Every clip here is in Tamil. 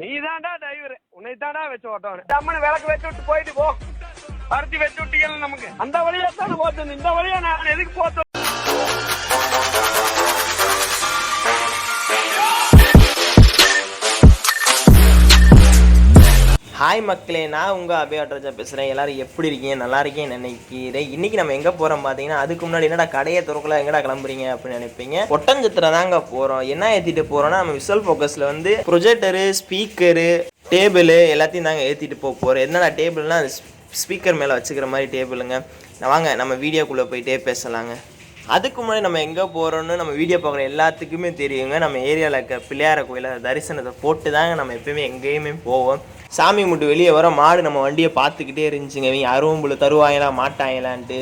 நீ தான்டா டிரைவர், உன்னை தான்டா வச்சு ஓட்டவனு. அம்மனு விளக்கு வச்சு விட்டு போயிட்டு போ. பருத்தி வச்சு விட்டீங்க நமக்கு. அந்த வழியா தானே போச்சு, இந்த வழியா நான் எதுக்கு போட்டோம்? ஹாய் மக்களே, நான் உங்கள் அபே ராஜா பேசுகிறேன். எல்லோரும் எப்படி இருக்கீங்க? நல்லா இருக்கேன்னு நினைக்கிறேன். இன்றைக்கி நம்ம எங்கே போகிறோம் பார்த்தீங்கன்னா, அதுக்கு முன்னாடி என்னடா கடையை திறக்கல, எங்கடா கிளம்புறீங்க அப்படின்னு நினைப்பீங்க. ஒட்டஞ்சத்திரம் தாங்க போகிறோம். என்ன ஏற்றிட்டு போகிறோன்னா, நம்ம விசுவல் ஃபோக்கஸில் வந்து ப்ரொஜெக்டரு, ஸ்பீக்கரு, டேபிள் எல்லாத்தையும் தாங்க ஏற்றிட்டு போகிறோம். என்னடா டேபிள்னால் ஸ்பீக்கர் மேலே வச்சுக்கிற மாதிரி டேபிளுங்க. வாங்க நம்ம வீடியோக்குள்ளே போயிட்டே பேசலாங்க. அதுக்கு முன்னாடி நம்ம எங்கே போகிறோன்னு நம்ம வீடியோ பார்க்குற எல்லாத்துக்குமே தெரியுங்க. நம்ம ஏரியாவில் இருக்க பிள்ளையார கோயிலை தரிசனத்தை போட்டு தாங்க நம்ம எப்போயுமே எங்கேயுமே போவோம். சாமி மட்டும் வெளியே வர மாடு நம்ம வண்டியை பார்த்துக்கிட்டே இருந்துச்சுங்க. இவங்க அருவம்புல தருவாங்களா மாட்டாங்களான்ட்டு.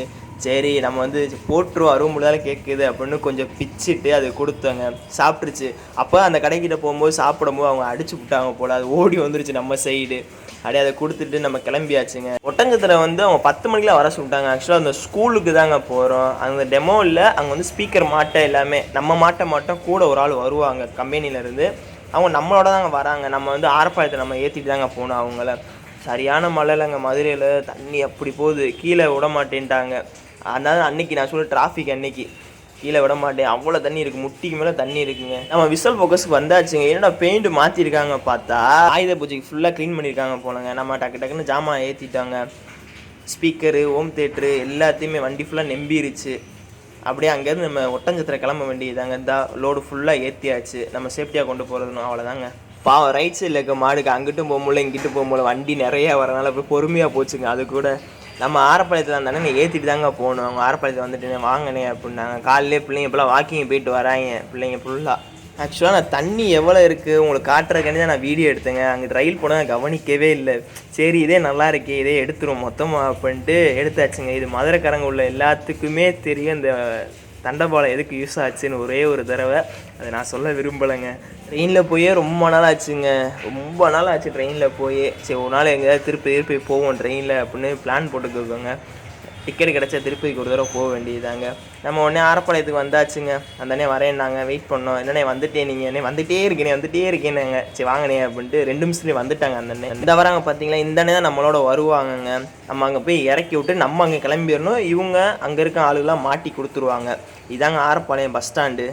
சரி நம்ம வந்து போட்டுருவோம், அருவம்புலால் கேட்குது அப்படின்னு கொஞ்சம் பிச்சுட்டு அது கொடுத்தோங்க. சாப்பிட்ருச்சு. அப்போ அந்த கடைக்கிட்ட போகும்போது சாப்பிடும்போது அவங்க அடிச்சு விட்டாங்க போல். அது ஓடி வந்துருச்சு நம்ம சைடு. அப்படியே அதை கொடுத்துட்டு நம்ம கிளம்பியாச்சுங்க. ஒட்டஞ்சத்திரம் வந்து அவங்க 10 மணிக்கெலாம் வர சொல்லிட்டாங்க. ஆக்சுவலாக அந்த ஸ்கூலுக்கு தாங்க போகிறோம். அந்த டெமோ இல்லை, அங்கே வந்து ஸ்பீக்கர் மாட்ட எல்லாமே நம்ம மாட்ட மாட்டோம். கூட ஒரு ஆள் வருவாங்க கம்பெனிலேருந்து. அவங்க நம்மளோட தாங்க வராங்க. நம்ம வந்து ஆரப்பாயத்தை நம்ம ஏற்றிட்டு தாங்க போகணும். அவங்கள சரியான மழையில் அங்கே மதுரையில் தண்ணி அப்படி போகுது, கீழே விட மாட்டேன்ட்டாங்க. அதனால அன்றைக்கி நான் சொல்ல டிராஃபிக் அன்னைக்கு கீழே விட மாட்டேன், அவ்வளோ தண்ணி இருக்குது, முட்டிக்கு மேலே தண்ணி இருக்குங்க. நம்ம விசுவல் ஃபோக்கஸ்க்கு வந்தாச்சுங்க. என்னடா பெயிண்ட் மாற்றிருக்காங்க பார்த்தா, ஆயுத பூஜைக்கு ஃபுல்லாக க்ளீன் பண்ணியிருக்காங்க போலங்க. நம்ம டக்குன்னு ஜாமான் ஏற்றிட்டாங்க. ஸ்பீக்கரு, ஹோம் தேட்ரு எல்லாத்தையுமே வண்டி ஃபுல்லாக நம்பிருச்சு. அப்படியே அங்கேருந்து நம்ம ஒட்டஞ்சத்திரம் கிளம்ப வேண்டியதாங்க. இந்த லோடு ஃபுல்லாக ஏற்றியாச்சு. நம்ம சேஃப்டியாக கொண்டு போகிறதுணும் அவ்வளோதாங்க. பாவம் ரைட் சைடில் இருக்க மாடுக்கு அங்கிட்டும் போகும்போது இங்கிட்டும் போகும்போது வண்டி நிறையா வரனால போய் பொறுமையாக போச்சுங்க. அது கூட நம்ம ஆரப்பாளையத்தில் இருந்தானே நீ ஏற்றிட்டு தாங்க போகணும். அவங்க ஆரப்பாளையத்தில் வந்துட்டு வாங்கினே அப்படின்னாங்க. காலையிலே பிள்ளைங்க இப்போலாம் வாக்கிங் போயிட்டு வராங்க பிள்ளைங்க ஃபுல்லாக. ஆக்சுவலாக நான் தண்ணி எவ்வளோ இருக்குது உங்களுக்கு காட்டுறதுக்காண்டி தான் நான் வீடியோ எடுத்தேங்க. அங்கே ரயில் போனால் கவனிக்கவே இல்லை. சரி இதே நல்லா இருக்கே, இதே எடுத்துரும் மொத்தமாக அப்படின்ட்டு எடுத்தாச்சுங்க. இது மதுரைக்காரங்க உள்ள எல்லாத்துக்குமே தெரியும் இந்த தண்டபாலம் எதுக்கு யூஸ் ஆச்சுன்னு ஒரே ஒரு தடவை. அதை நான் சொல்ல விரும்பலைங்க. ட்ரெயினில் போயே ரொம்ப நாள் ஆச்சுங்க. ரொம்ப நாள் ஆச்சு ட்ரெயினில் போய். சரி ஒரு நாள் எங்கேயாவது திருப்பதி போவோம் ட்ரெயினில் அப்படின்னு பிளான் போட்டுக்கோங்க. டிக்கெட் கிடச்சா திருப்பதிக்கு ஒரு தடவை போக வேண்டியதாங்க. நம்ம உடனே ஆரப்பாளையத்துக்கு வந்தாச்சுங்க. அந்த அண்ணே வரேன்னாங்க. வெயிட் பண்ணோம். என்னண்ணே வந்துட்டேன், நீங்கள் என்ன வந்துகிட்டே இருக்கேன்னாங்க. சரி வாங்கினே அப்படின்ட்டு 2 நிமிஷத்துலேயே வந்துட்டாங்க அந்த அண்ணே. இந்த வராங்க பார்த்தீங்களா, இந்த அண்ணே தான் நம்மளோட வருவாங்கங்க. நம்ம அங்கே போய் இறக்கி விட்டு நம்ம அங்கே கிளம்பிடணும். இவங்க அங்கே இருக்க ஆளுகளாம் மாட்டி கொடுத்துருவாங்க. இதாங்க ஆரப்பாளையம் பஸ் ஸ்டாண்டு.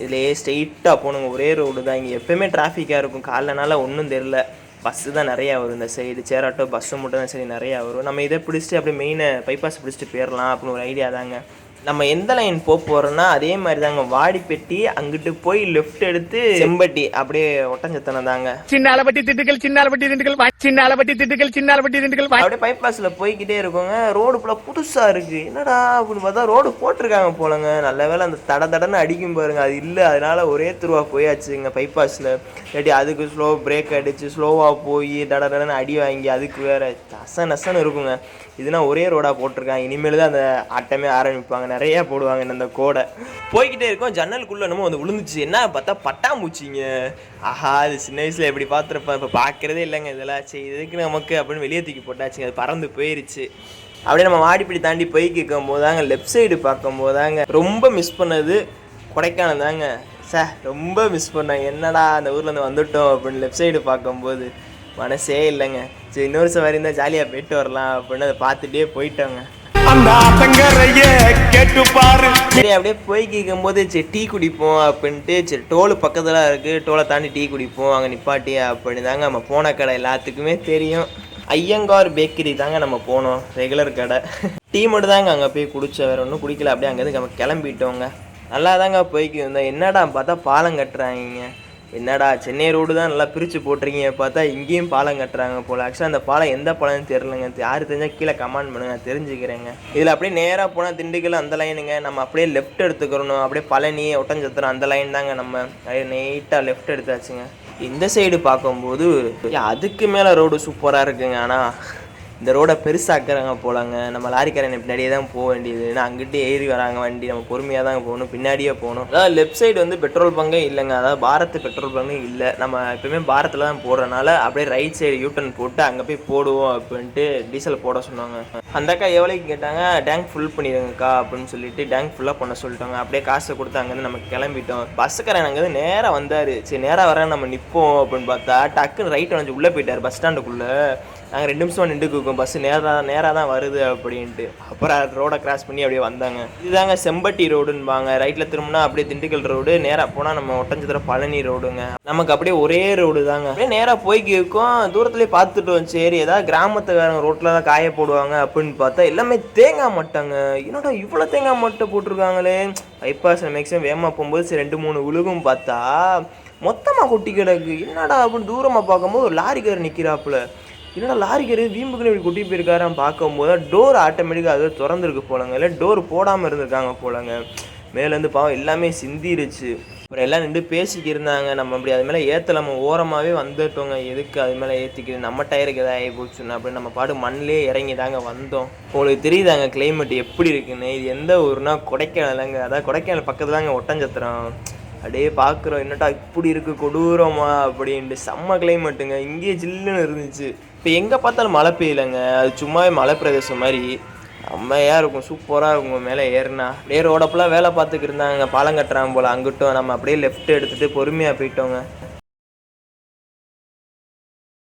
இதுலேயே ஸ்ட்ரெயிட்டாக போகணுங்க. ஒரே ரோடு தான். இங்கே எப்போயுமே டிராஃபிக்காக இருக்கும். காலைலனால ஒன்றும் தெரில. பஸ்ஸு தான் நிறையா வரும் இந்த சைடு. சேராட்டோ பஸ்ஸு மட்டும் தான் சரி நிறையா வரும். நம்ம இதை பிடிச்சிட்டு அப்படியே மெயினை பைபாஸ் பிடிச்சிட்டு போயிடலாம் அப்படின்னு ஒரு ஐடியா தாங்க. நம்ம எந்த லைன் போகிறோன்னா அதே மாதிரி தாங்க. வாடிப்பெட்டி அங்கிட்டு போய் லெஃப்ட் எடுத்து செம்பட்டி அப்படியே ஒட்டஞ்சத்திரம் தாங்க. சின்னாலப்பட்டி திண்டுக்கல், சின்னாலப்பட்டி திண்டுக்கல், சின்னாலப்பட்டி திண்டுக்கல், சின்னாலப்பட்டி திண்டுக்கல். அப்படியே பைபாஸில் போய்கிட்டே இருக்கோங்க. ரோடு ஃபுல்லாக புதுசாக இருக்குது. என்னடா அப்படின்னு பார்த்தா ரோடு போட்டிருக்காங்க போலங்க. நல்ல வேலை அந்த தடன்னு அடிக்கும் பாருங்க, அது இல்லை. அதனால ஒரே துருவா போயாச்சுங்க பைபாஸில். இல்லாட்டி அதுக்கு ஸ்லோ பிரேக் அடித்து ஸ்லோவாக போய் தடன்னு அடி வாங்கி அதுக்கு வேறு நசன்னு இருக்குங்க. இதுனா ஒரே ரோடாக போட்டிருக்காங்க. இனிமேல் தான் அந்த ஆட்டமே ஆரம்பிப்பாங்க. நிறையா போடுவாங்க இந்த கோடை. போய்கிட்டே இருக்கோம். ஜன்னலுக்குள்ளே என்னமோ வந்து விழுந்துச்சு. என்ன பார்த்தா பட்டாம்பூச்சிங்க. ஆஹா, அது சின்ன வயசில் எப்படி பார்த்துருப்பேன், இப்போ பார்க்குறதே இல்லைங்க இதெல்லாம். சரி இதுக்கு நமக்கு அப்படின்னு வெளியே தூக்கி போட்டாச்சுங்க. அது பறந்து போயிடுச்சு. அப்படியே நம்ம வாடிப்படி தாண்டி போய் கேட்கும் போதாங்க லெஃப்ட் சைடு பார்க்கும் போதாங்க ரொம்ப மிஸ் பண்ணது கொடைக்கானல் தாங்க. ரொம்ப மிஸ் பண்ணாங்க. என்னடா அந்த ஊர்லேருந்து வந்துட்டோம் அப்படின்னு லெஃப்ட் சைடு பார்க்கும்போது மனசே இல்லைங்க. சரி இன்னொரு சவாரி இருந்தால் ஜாலியாக போயிட்டு வரலாம் அப்படின்னு அதை பார்த்துட்டே போயிட்டோங்க. சரி அப்படியே போய் கேட்கும் போது சரி டீ குடிப்போம் அப்படின்ட்டு, சரி டோலு பக்கத்தில் இருக்குது, டோலை தாண்டி டீ குடிப்போம் அங்கே நிப்பாட்டி அப்படின்னு தாங்க நம்ம போன கடை எல்லாத்துக்குமே தெரியும். ஐயங்கார் பேக்கரி தாங்க நம்ம போனோம், ரெகுலர் கடை. டீ மட்டும் தாங்க அங்கே போய் குடித்தோம், வேறு ஒன்றும் குடிக்கல. அப்படியே அங்கேருந்து நம்ம கிளம்பிட்டோங்க. நல்லா தாங்க போய்க்கு இருந்தோம். என்னடா பார்த்தா பாலம் கட்டுறாங்க. என்னடா சென்னை ரோடு தான் நல்லா பிரித்து போட்டிருக்கீங்க, பார்த்தா இங்கேயும் பாலம் கட்டுறாங்க போல். ஆக்சுவலாக அந்த பாலம் எந்த பாலம்னு தெரிலங்க. யார் தெரிஞ்சால் கீழே கமெண்ட் பண்ணுங்க, நான் தெரிஞ்சுக்கிறேங்க. இதில் அப்படியே நேராக போனால் திண்டுக்கல் அந்த லைனுங்க. நம்ம அப்படியே லெஃப்ட் எடுத்துக்கிறணும். அப்படியே பழனி ஒட்டஞ்சத்திரம் அந்த லைன் தாங்க. நம்ம அப்படியே நைட்டாக லெஃப்ட் எடுத்தாச்சுங்க. இந்த சைடு பார்க்கும்போது அதுக்கு மேலே ரோடு சூப்பராக இருக்குங்க. ஆனால் இந்த ரோடை பெருசாக்குறாங்க போலாங்க. நம்ம லாரிக்காரன் பின்னாடியே தான் போக வேண்டியது. ஏன்னா அங்கிட்டு ஏறி வராங்க வண்டி, நம்ம பொறுமையாக தான் போகணும், பின்னாடியே போகணும். அதாவது லெஃப்ட் சைடு வந்து பெட்ரோல் பங்கே இல்லைங்க, அதாவது பாரத் பெட்ரோல் பங்கே இல்லை. நம்ம எப்பவுமே பாரத்தில் தான் போடுறதுனால அப்படியே ரைட் சைடு யூட்டன் போட்டு அங்கே போய் போடுவோம் அப்படின்ட்டு டீசல் போட சொன்னாங்க. அந்த அக்கா எவ்வளோக்கு கேட்டாங்க, டேங்க் ஃபுல் பண்ணிடுங்கக்கா அப்படின்னு சொல்லிட்டு டேங்க் ஃபுல்லாக பண்ண சொல்லிட்டாங்க. அப்படியே காசை கொடுத்து அங்கேருந்து நம்ம கிளம்பிட்டோம். பஸ்ஸுக்காரன் அங்கேருந்து நேராக வந்தார். சரி நேராக வர நம்ம நிற்போம் அப்படின்னு பார்த்தா டக்குன்னு ரைட் வந்து உள்ளே போயிட்டார் பஸ் ஸ்டாண்டுக்குள்ளே. நாங்கள் 2 நிமிஷம் நின்றுக்குவோம், பஸ்ஸு நேராக தான் வருது அப்படின்ட்டு. அப்புறம் ரோடை கிராஸ் பண்ணி அப்படியே வந்தாங்க. இதுதாங்க செம்பட்டி ரோடுன்பாங்க. ரைட்டில் திரும்பினா அப்படியே திண்டுக்கல் ரோடு, நேராக போனால் நம்ம ஒட்டஞ்சத்திரம் பழனி ரோடுங்க. நமக்கு அப்படியே ஒரே ரோடு தாங்க. அப்படியே நேராக போய்க்கு இருக்கோம். தூரத்துலேயே பார்த்துட்டு சரி ஏதாவது கிராமத்துக்காரங்க ரோட்டில் தான் காய போடுவாங்க அப்படின்னு பார்த்தா எல்லாமே தேங்காய் மட்டைங்க. என்னடா இவ்வளோ தேங்காய் மட்டை போட்டிருக்காங்களே. பைபாஸ் மேக்ஸிமம் வேகமாக போகும்போது சரி 2-3 விழுகும் பார்த்தா மொத்தமாக கொட்டி கிடக்கு. என்னடா அப்படின்னு தூரமாக பார்க்கும்போது ஒரு லாரிக்காரர் நிற்கிறாப்புல. என்னடா லாரிக்காரர் வீம்புக்குன்னு இப்படி கொட்டி போயிருக்காரான்னு பார்க்கும்போது டோர் ஆட்டோமேட்டிக்காக அது திறந்துருக்கு போலங்க, இல்லை டோர் போடாமல் இருந்திருக்காங்க போலங்க. மேலேருந்து பாவம் எல்லாமே சிந்திருச்சு. அப்புறம் எல்லாம் நின்று பேசிக்கிருந்தாங்க. நம்ம அப்படி அது மேலே ஏற்றல, நம்ம ஓரமாகவே வந்துட்டோங்க. எதுக்கு அது மேலே ஏற்றிக்கிது, நம்ம டயருக்கு எதாவது ஆகி போச்சுன்னா அப்படின்னு நம்ம பாட்டு மண்ணிலே இறங்கி தாங்க வந்தோம். உங்களுக்கு தெரியுதாங்க கிளைமேட் எப்படி இருக்குன்னு. இது எந்த ஊர்னா கொடைக்கானலுங்க, அதாவது கொடைக்கானல் பக்கத்தில் தாங்க ஒட்டஞ்சத்திரம். அப்படியே பார்க்குறோம் என்னட்டா இப்படி இருக்குது கொடூரமா அப்படின்ட்டு. செம்ம கிளைமேட்டுங்க. இங்கேயே ஜில்லுன்னு இருந்துச்சு. இப்போ எங்கே பார்த்தாலும் மழை பெய்யலைங்க, அது சும்மாவே மலை பிரதேசம் மாதிரி செம்மையாக இருக்கும், சூப்பராக இருக்கும். மேலே ஏறினா அப்படியே ரோடப்பெல்லாம் வேலை பார்த்துக்கு இருந்தாங்க, பாலம் கட்டுறாங்க போல். அங்கிட்டும் நம்ம அப்படியே லெஃப்ட் எடுத்துகிட்டு பொறுமையாக போயிட்டோங்க.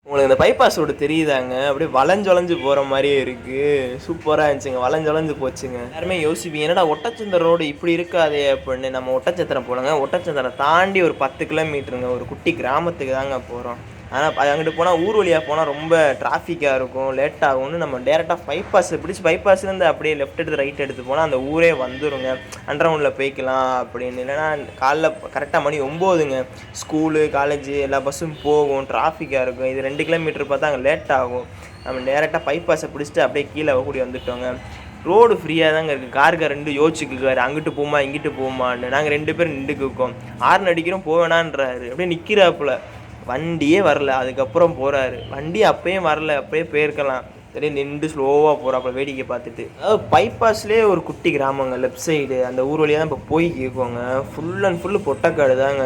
உங்களுக்கு இந்த பைபாஸ் ரோடு தெரியுதாங்க, அப்படியே வளைஞ்சொலைஞ்சு போகிற மாதிரியே இருக்குது. சூப்பராக இருந்துச்சுங்க, வளைஞ்சொலைஞ்சு போச்சுங்க. எல்லாருமே யோசிப்பீங்க என்னடா ஒட்டச்சத்திரம் ரோடு இப்படி இருக்காதே அப்படின்னு. நம்ம ஒட்டச்சத்திரம் போலங்க, ஒட்டச்சத்திரம் தாண்டி ஒரு 10 கிலோமீட்டருங்க, ஒரு குட்டி கிராமத்துக்கு தாங்க போகிறோம். ஆனால் அங்கிட்டு போனால் ஊர் வழியாக போனால் ரொம்ப டிராஃபிக்காக இருக்கும், லேட் ஆகும்னு நம்ம டேரெக்டாக பைபாஸை பிடிச்சி பைபாஸ்லேருந்து அப்படியே லெஃப்ட் எடுத்து ரைட் எடுத்து போனால் அந்த ஊரே வந்துடுங்க. அண்டர்கிரவுண்டில் போய்க்கலாம் அப்படின்னு. இல்லைன்னா காலைல கரெக்டாக மணி 9ங்க, ஸ்கூலு காலேஜு எல்லா பஸ்ஸும் போகும், டிராஃபிக்காக இருக்கும். இது 2 கிலோமீட்டர் பார்த்தா அங்கே லேட் ஆகும். நம்ம டேரெக்டாக பைபாஸை பிடிச்சிட்டு அப்படியே கீழே கூடி வந்துட்டோங்க. ரோடு ஃப்ரீயாக தாங்க இருக்குது. காருக்கு 2 யோசிச்சுக்குக்காரு, அங்கிட்டு போமா இங்கிட்டு போமான்னு. நாங்கள் 2 பேரும் நின்றுக்குக்கோம். ஹார்ன் அடிக்கிறோம் போவேணான்றாரு. அப்படியே நிற்கிறாப்புல, வண்டியே வரல. அதுக்கப்புறம் போகிறாரு, வண்டி அப்பயும் வரல, அப்பயே போயிருக்கலாம். சரி நின்று ஸ்லோவாக போகிறாப்புல வேடிக்கை பார்த்துட்டு. அதாவது பைபாஸ்லேயே ஒரு குட்டி கிராமங்க லெஃப்ட் சைடு, அந்த ஊர் வழியாக தான் இப்போ போய் கேட்குவாங்க. ஃபுல் அண்ட் ஃபுல்லு பொட்டக்காடு தாங்க.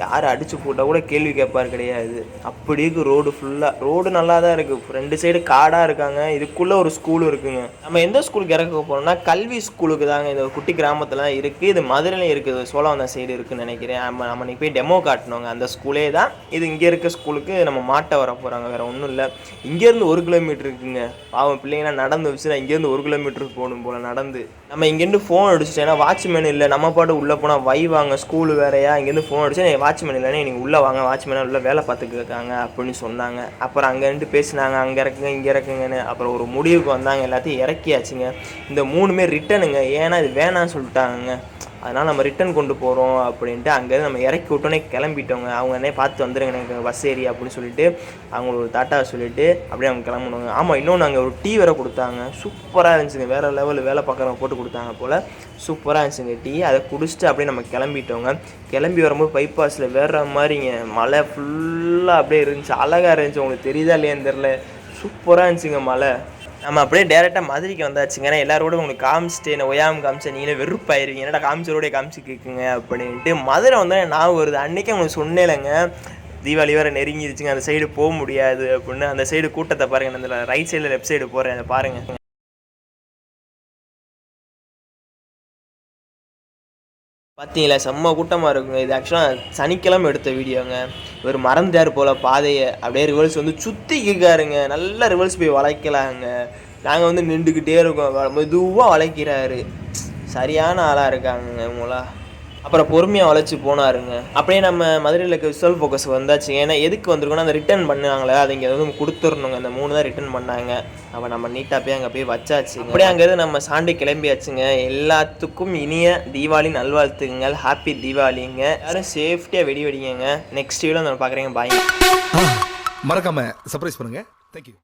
யார் அடித்து போட்டால் கூட கேள்வி கேட்பார் கிடையாது. அப்படி இருக்குது ரோடு ஃபுல்லாக. ரோடு நல்லா தான் இருக்குது, 2 சைடு காடாக இருக்காங்க. இதுக்குள்ளே ஒரு ஸ்கூலும் இருக்குங்க. நம்ம எந்த ஸ்கூலுக்கு இறக்க போகிறோம்னா கல்வி ஸ்கூலுக்கு தாங்க. இந்த ஒரு குட்டி கிராமத்தில் இருக்குது. இது மதுரையிலையும் இருக்குது, சோழவந்தான் சைடு இருக்குதுன்னு நினைக்கிறேன். நம்ம நீ போய் டெமோ காட்டினோங்க, அந்த ஸ்கூலே தான் இது. இங்கே இருக்க ஸ்கூலுக்கு நம்ம மாட்ட வர போகிறாங்க, வேறு ஒன்றும் இல்லை. இங்கேருந்து 1 கிலோமீட்டர் இருக்குங்க. பாவம் பிள்ளைங்களாம் நடந்து வச்சுன்னா இங்கேருந்து 1 கிலோமீட்டருக்கு போகணும் போல் நடந்து. நம்ம இங்கேருந்து ஃபோன் அடிச்சுட்டு, ஏன்னா வாட்ச்மேன் இல்லை, நம்ம பாட்டு உள்ளே போனால் வைவாங்க, ஸ்கூலு வேறையா. இங்கேருந்து ஃபோன் அடிச்சு வாட்ச்மேன் இல்லைன்னா நீங்கள் உள்ளே வாங்க, வாட்ச்மேனாக உள்ளே வேலை பார்த்துக்கிருக்காங்க அப்படின்னு சொன்னாங்க. அப்புறம் அங்கேருந்து பேசினாங்க, அங்கே இறக்குங்க இங்கே இறக்குங்கன்னு. அப்புறம் ஒரு முடிவுக்கு வந்தாங்க, எல்லாத்தையும் இறக்கியாச்சுங்க. இந்த 3மே ரிட்டனுங்க, ஏன்னா இது வேணான்னு சொல்லிட்டாங்க. அதனால் நம்ம ரிட்டன் கொண்டு போகிறோம் அப்படின்ட்டு அங்கேருந்து நம்ம இறக்கி விட்டோன்னே கிளம்பிட்டோங்க. அவங்க என்ன பார்த்து வந்துடுங்க எனக்கு பஸ் ஏறி அப்படின்னு சொல்லிட்டு அவங்க ஒரு டாட்டாவை சொல்லிவிட்டு அப்படியே அவங்க கிளம்பணுங்க. ஆமாம், இன்னொன்று அங்கே ஒரு டீ வேறு கொடுத்தாங்க, சூப்பராக இருந்துச்சுங்க. வேறு லெவலில் வேலை பார்க்குறவங்க போட்டு கொடுத்தாங்க போல், சூப்பராக இருந்துச்சுங்க டீ. அதை குடிச்சிட்டு அப்படியே நம்ம கிளம்பிட்டோங்க. கிளம்பி வரும்போது பைபாஸில் வேறு மாதிரிங்க மழை ஃபுல்லாக அப்படியே இருந்துச்சு, அழகாக இருந்துச்சு. உங்களுக்கு தெரியுதா இல்லையான்னு தெரில, சூப்பராக இருந்துச்சுங்க மழை. நம்ம அப்படியே டேரெக்டாக மதுரைக்கு வந்தாச்சுங்க. ஏன்னா எல்லாரோட உங்களுக்கு காமிச்சிட்டு என்ன ஒய்யாமல் காமிச்சா நீங்களே வெறுப்பாயிருவீங்க, என்னடா காமிச்சரோடய காமிச்சு கேட்குங்க அப்படின்ட்டு. மதுரை வந்தால் ஞாபகம் வருது, அன்றைக்கே உங்களுக்கு சொன்னேலங்க தீபாவளி வேறு நெருங்கிடுச்சுங்க, அந்த சைடு போக முடியாது அப்படின்னு. அந்த சைடு கூட்டத்தை பாருங்கள், அந்த ரைட் சைடில் லெஃப்ட் சைடு போகிறேன், அதை பாருங்கள். பார்த்தீங்களா செம்ம கூட்டமாக இருக்குங்க. இது ஆக்சுவலாக சனிக்கிழமை எடுத்த வீடியோங்க. ஒரு மறந்தார் போல் பாதையை, அப்படியே ரிவல்ஸ் வந்து சுற்றி கேட்காருங்க. நல்லா ரிவல்ஸ் போய் வளைக்கலாங்க. நாங்கள் வந்து நின்றுக்கிட்டே இருக்கோம், மெதுவாக வளைக்கிறாரு. சரியான ஆளாக இருக்காங்க இவங்களா. அப்புறம் பொறுமையாக வளைச்சி போனாருங்க. அப்படியே நம்ம மதுரையில் இருக்க விசுவல் ஃபோக்கஸ் வந்தாச்சு. ஏன்னா எதுக்கு வந்திருக்கோன்னா அந்த ரிட்டர்ன் பண்ணாங்களே, அதை இங்கே வந்து கொடுத்துடணுங்க. அந்த 3 தான் ரிட்டர்ன் பண்ணாங்க. அப்போ நம்ம நீட்டாக போய் அங்கே போய் வச்சாச்சு. அப்படியே அங்கேருந்து நம்ம சாண்டி கிளம்பியாச்சுங்க. எல்லாத்துக்கும் இனிய தீபாவளி நல்வாழ்த்துக்குங்கள், ஹாப்பி தீபாவளிங்க. யாரும் சேஃப்டியாக வெடிங்க. நெக்ஸ்ட் வீடியோ நம்ம பார்க்குறீங்க, பாய். மறக்காம சர்ப்ரைஸ் பண்ணுங்க. தேங்க்யூ.